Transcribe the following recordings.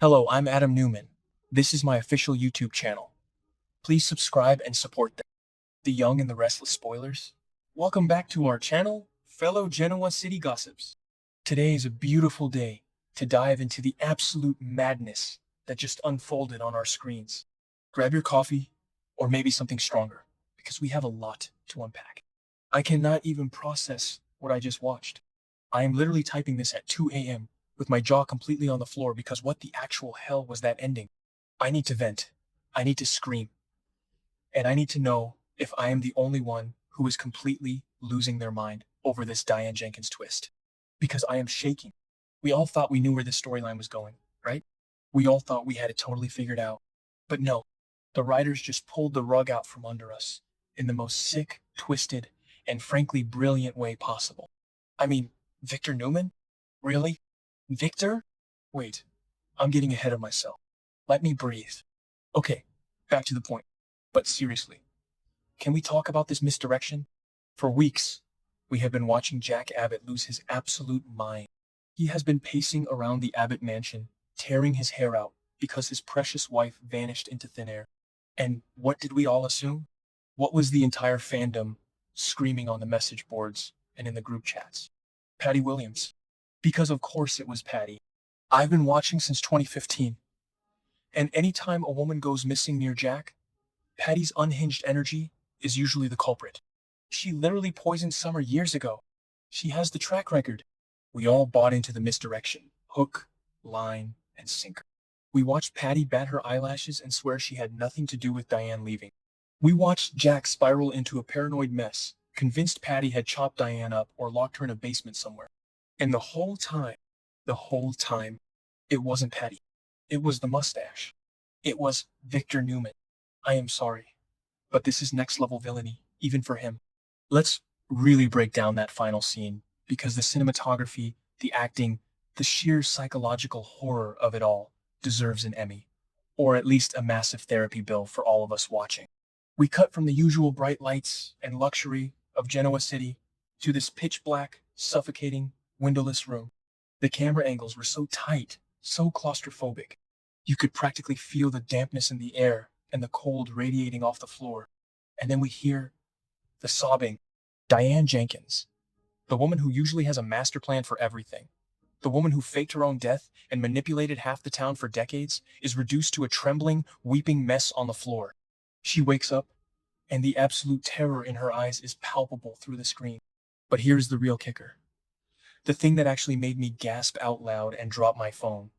Hello, I'm Adam Newman. This is my official YouTube channel. Please subscribe and support the young and the restless spoilers. Welcome back to our channel, fellow Genoa City gossips. Today is a beautiful day to dive into the absolute madness that just unfolded on our screens. Grab your coffee, or maybe something stronger, because we have a lot to unpack. I cannot even process what I just watched. I am literally typing this at 2 a.m. with my jaw completely on the floor because what the actual hell was that ending? I need to vent. I need to scream. And I need to know if I am the only one who is completely losing their mind over this Diane Jenkins twist. Because I am shaking. We all thought we knew where this storyline was going, right? We all thought we had it totally figured out. But no, the writers just pulled the rug out from under us in the most sick, twisted, and frankly brilliant way possible. I mean, Victor Newman? Really? Victor? Wait, I'm getting ahead of myself. Let me breathe. Okay, back to the point. But seriously, can we talk about this misdirection? For weeks, we have been watching Jack Abbott lose his absolute mind. He has been pacing around the Abbott mansion, tearing his hair out because his precious wife vanished into thin air. And what did we all assume? What was the entire fandom screaming on the message boards and in the group chats? Patty Williams. Because of course it was Patty. I've been watching since 2015. And anytime a woman goes missing near Jack, Patty's unhinged energy is usually the culprit. She literally poisoned Summer years ago. She has the track record. We all bought into the misdirection. Hook, line, and sinker. We watched Patty bat her eyelashes and swear she had nothing to do with Diane leaving. We watched Jack spiral into a paranoid mess, convinced Patty had chopped Diane up or locked her in a basement somewhere. And the whole time, it wasn't Patty. It was the mustache. It was Victor Newman. I am sorry, but this is next level villainy, even for him. Let's really break down that final scene, because the cinematography, the acting, the sheer psychological horror of it all deserves an Emmy, or at least a massive therapy bill for all of us watching. We cut from the usual bright lights and luxury of Genoa City to this pitch black, suffocating, windowless room. The camera angles were so tight, so claustrophobic. You could practically feel the dampness in the air and the cold radiating off the floor. And then we hear the sobbing. Diane Jenkins, the woman who usually has a master plan for everything, the woman who faked her own death and manipulated half the town for decades, is reduced to a trembling, weeping mess on the floor. She wakes up, and the absolute terror in her eyes is palpable through the screen. But here's the real kicker. The thing that actually made me gasp out loud and drop my phone.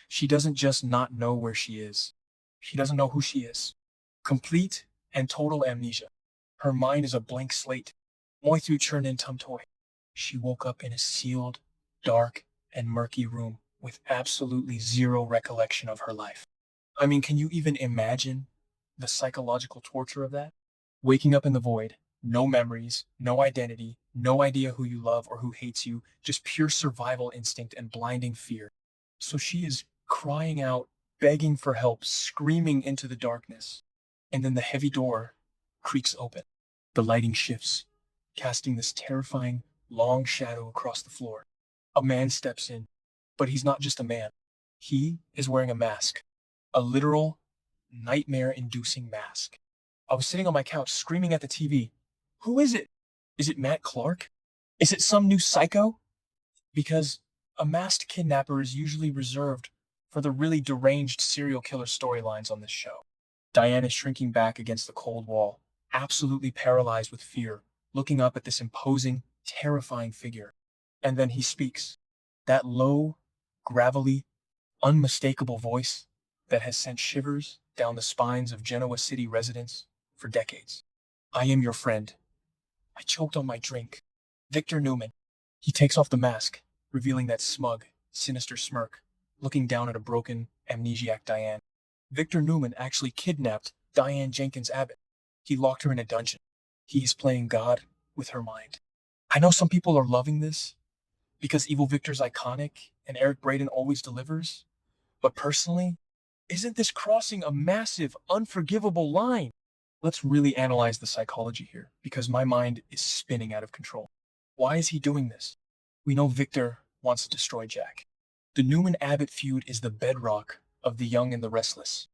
She doesn't just not know where she is. She doesn't know who she is. Complete and total amnesia. Her mind is a blank slate. Moi thu churn in tum toy. She woke up in a sealed, dark, and murky room with absolutely zero recollection of her life. I mean, can you even imagine the psychological torture of that? Waking up in the void, no memories, no identity, no idea who you love or who hates you, just pure survival instinct and blinding fear. So she is crying out, begging for help, screaming into the darkness. And then the heavy door creaks open. The lighting shifts, casting this terrifying, long shadow across the floor. A man steps in, but he's not just a man. He is wearing a mask. A literal, nightmare-inducing mask. I was sitting on my couch screaming at the TV. Who is it? Is it Matt Clark? Is it some new psycho? Because a masked kidnapper is usually reserved for the really deranged serial killer storylines on this show. Diane is shrinking back against the cold wall, absolutely paralyzed with fear, looking up at this imposing, terrifying figure. And then he speaks. That low, gravelly, unmistakable voice that has sent shivers down the spines of Genoa City residents for decades. I am your friend. I choked on my drink. Victor Newman. He takes off the mask, revealing that smug, sinister smirk, looking down at a broken, amnesiac Diane. Victor Newman actually kidnapped Diane Jenkins Abbott. He locked her in a dungeon. He is playing God with her mind. I know some people are loving this because Evil Victor's iconic and Eric Braeden always delivers, but personally, isn't this crossing a massive, unforgivable line? Let's really analyze the psychology here, because my mind is spinning out of control. Why is he doing this? We know Victor wants to destroy Jack. The Newman-Abbott feud is the bedrock of The Young and the Restless.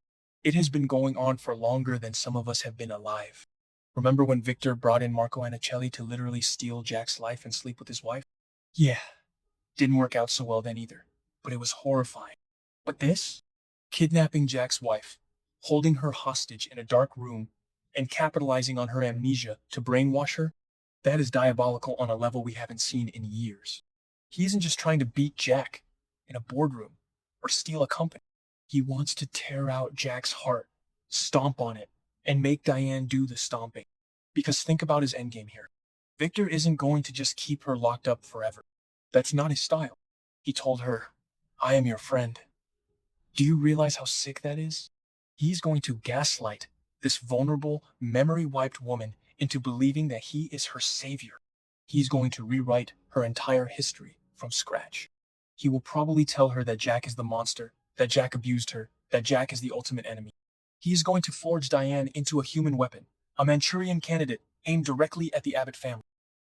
It has been going on for longer than some of us have been alive. Remember when Victor brought in Marco Anicelli to literally steal Jack's life and sleep with his wife? Yeah, didn't work out so well then either, but it was horrifying. But this? Kidnapping Jack's wife, holding her hostage in a dark room, and capitalizing on her amnesia to brainwash her? That is diabolical on a level we haven't seen in years. He isn't just trying to beat Jack in a boardroom or steal a company. He wants to tear out Jack's heart, stomp on it, and make Diane do the stomping. Because think about his endgame here. Victor isn't going to just keep her locked up forever. That's not his style. He told her, I am your friend. Do you realize how sick that is? He's going to gaslight this vulnerable, memory-wiped woman into believing that he is her savior. He's going to rewrite her entire history from scratch. He will probably tell her that Jack is the monster, that Jack abused her, that Jack is the ultimate enemy. He is going to forge Diane into a human weapon, a Manchurian candidate aimed directly at the Abbott family.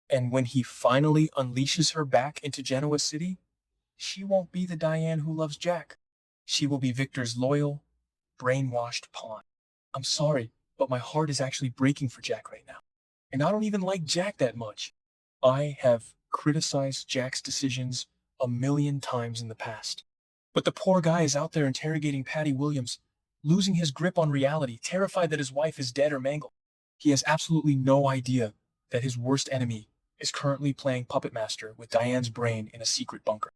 And when he finally unleashes her back into Genoa City, she won't be the Diane who loves Jack. She will be Victor's loyal, brainwashed pawn. I'm sorry, but my heart is actually breaking for Jack right now. And I don't even like Jack that much. I have criticized Jack's decisions a million times in the past. But the poor guy is out there interrogating Patty Williams, losing his grip on reality, terrified that his wife is dead or mangled. He has absolutely no idea that his worst enemy is currently playing puppet master with Diane's brain in a secret bunker.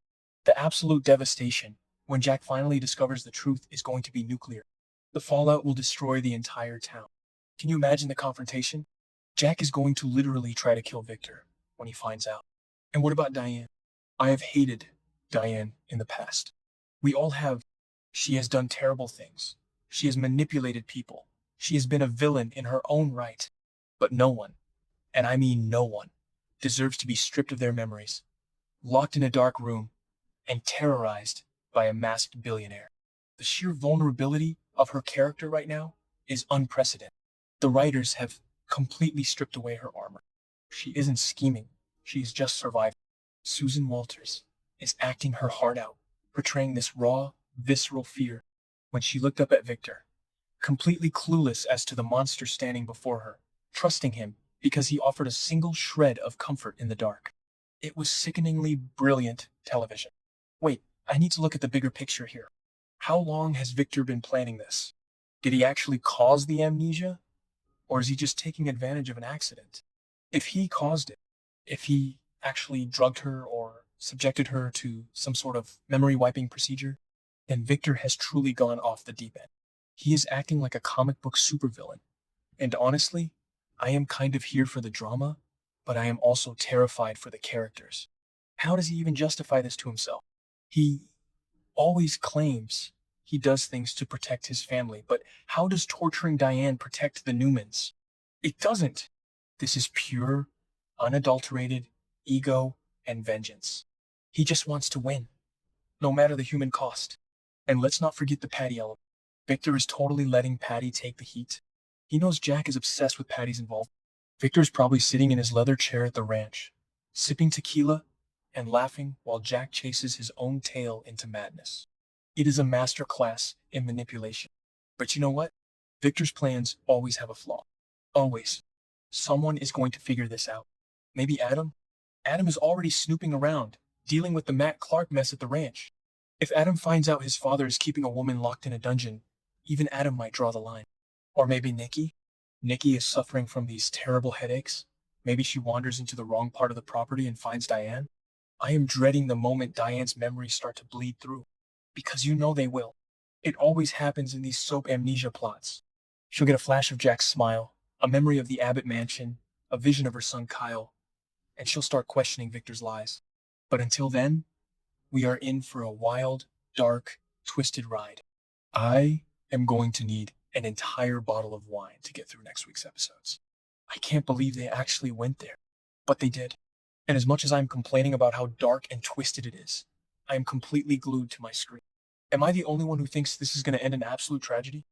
The absolute devastation when Jack finally discovers the truth is going to be nuclear. The fallout will destroy the entire town. Can you imagine the confrontation? Jack is going to literally try to kill Victor when he finds out. And what about Diane? I have hated Diane in the past. We all have. She has done terrible things. She has manipulated people. She has been a villain in her own right. But no one, and I mean no one, deserves to be stripped of their memories, locked in a dark room, and terrorized by a masked billionaire. The sheer vulnerability of her character right now is unprecedented. The writers have completely stripped away her armor. She isn't scheming. She is just surviving. Susan Walters is acting her heart out, portraying this raw, visceral fear when she looked up at Victor, completely clueless as to the monster standing before her, trusting him because he offered a single shred of comfort in the dark. It was sickeningly brilliant television. Wait, I need to look at the bigger picture here. How long has Victor been planning this? Did he actually cause the amnesia? Or is he just taking advantage of an accident? If he caused it, if he actually drugged her or subjected her to some sort of memory wiping procedure, then Victor has truly gone off the deep end. He is acting like a comic book supervillain. And honestly, I am kind of here for the drama, but I am also terrified for the characters. How does he even justify this to himself? He always claims he does things to protect his family, but how does torturing Diane protect the Newmans? It doesn't. This is pure, unadulterated ego and vengeance. He just wants to win, no matter the human cost. And let's not forget the Patty element. Victor is totally letting Patty take the heat. He knows Jack is obsessed with Patty's involvement. Victor's probably sitting in his leather chair at the ranch, sipping tequila and laughing while Jack chases his own tail into madness. It is a master class in manipulation. But you know what? Victor's plans always have a flaw. Always. Someone is going to figure this out. Maybe Adam? Adam is already snooping around, dealing with the Matt Clark mess at the ranch. If Adam finds out his father is keeping a woman locked in a dungeon, even Adam might draw the line. Or maybe Nikki? Nikki is suffering from these terrible headaches. Maybe she wanders into the wrong part of the property and finds Diane. I am dreading the moment Diane's memories start to bleed through. Because you know they will. It always happens in these soap amnesia plots. She'll get a flash of Jack's smile, a memory of the Abbott mansion, a vision of her son Kyle, and she'll start questioning Victor's lies. But until then, we are in for a wild, dark, twisted ride. I am going to need an entire bottle of wine to get through next week's episodes. I can't believe they actually went there, but they did. And as much as I'm complaining about how dark and twisted it is, I am completely glued to my screen. Am I the only one who thinks this is going to end in absolute tragedy?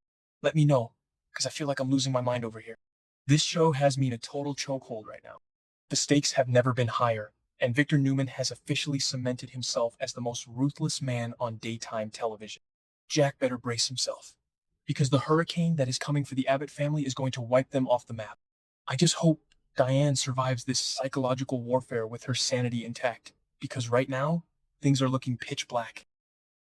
Let me know, because I feel like I'm losing my mind over here. This show has me in a total chokehold right now. The stakes have never been higher, and Victor Newman has officially cemented himself as the most ruthless man on daytime television. Jack better brace himself, because the hurricane that is coming for the Abbott family is going to wipe them off the map. I just hope Diane survives this psychological warfare with her sanity intact, because right now, things are looking pitch black.